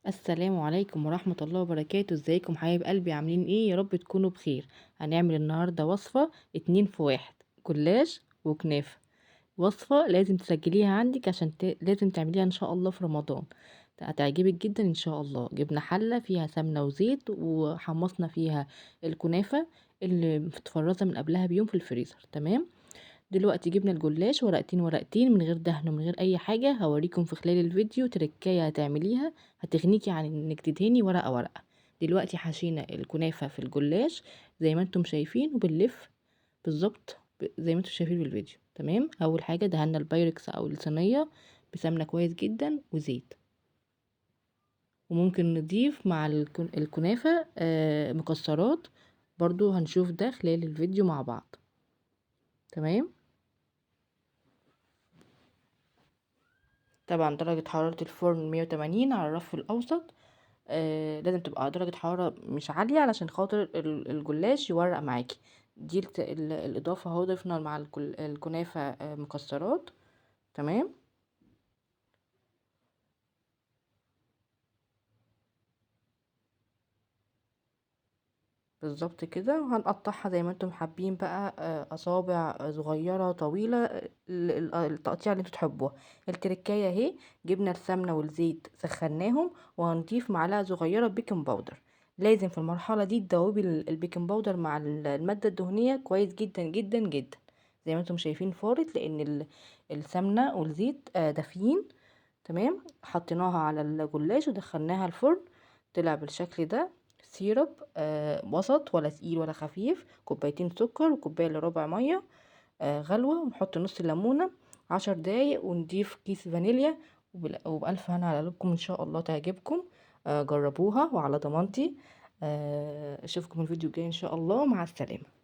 السلام عليكم ورحمة الله وبركاته. ازيكم حبايب قلبي؟ عاملين ايه؟ يا رب تكونوا بخير. هنعمل النهاردة وصفة 2 في 1، جلاش وكنافة. وصفة لازم تسجليها عندك عشان لازم تعمليها ان شاء الله في رمضان. هتعجبك جدا ان شاء الله. جبنا حلة فيها سمنة وزيت وحمصنا فيها الكنافة اللي متفرزة من قبلها بيوم في الفريزر. تمام. دلوقتي جبنا الجلاش ورقتين ورقتين من غير دهن ومن غير اي حاجة. هوريكم في خلال الفيديو تركاية هتعمليها هتغنيكي عن انك تدهني ورقة ورقة. دلوقتي حشينا الكنافة في الجلاش زي ما انتم شايفين وبنلف بالظبط زي ما انتم شايفين في الفيديو. تمام. اول حاجة دهنا البايركس او الصينية بسمنة كويس جدا وزيت، وممكن نضيف مع الكنافة مكسرات. برضو هنشوف ده خلال الفيديو مع بعض. تمام. طبعا درجة حرارة الفرن 180 على الرف الأوسط. لازم تبقى درجة حرارة مش عالية علشان خاطر الجلاش يورق معاكي. دي الإضافة اهو. ضفنا مع الكنافة مكسرات. تمام. بالظبط كده. وهنقطعها زي ما انتم حابين بقى، اصابع صغيره طويله، التقطيع اللي انتوا تحبوها. التركايه اهي. جبنا السمنه والزيت سخناهم، وهنضيف معلقه صغيره بيكنج باودر. لازم في المرحله دي تدوبي البيكنج باودر مع الماده الدهنيه كويس جدا جدا جدا. زي ما انتم شايفين فارت لان السمنه والزيت دافيين. تمام. حطيناها على الجلاش ودخلناها الفرن. طلع بالشكل ده. سيرب وسط، ولا تقيل ولا خفيف. كوبايتين سكر وكوبايه الا ربع ميه غلوه، ونحط نص ليمونه. 10 دقايق ونضيف كيس فانيليا. وبألف هنا على قلبكم ان شاء الله تعجبكم. جربوها وعلى ضمانتي. اشوفكم الفيديو الجاي ان شاء الله. مع السلامه.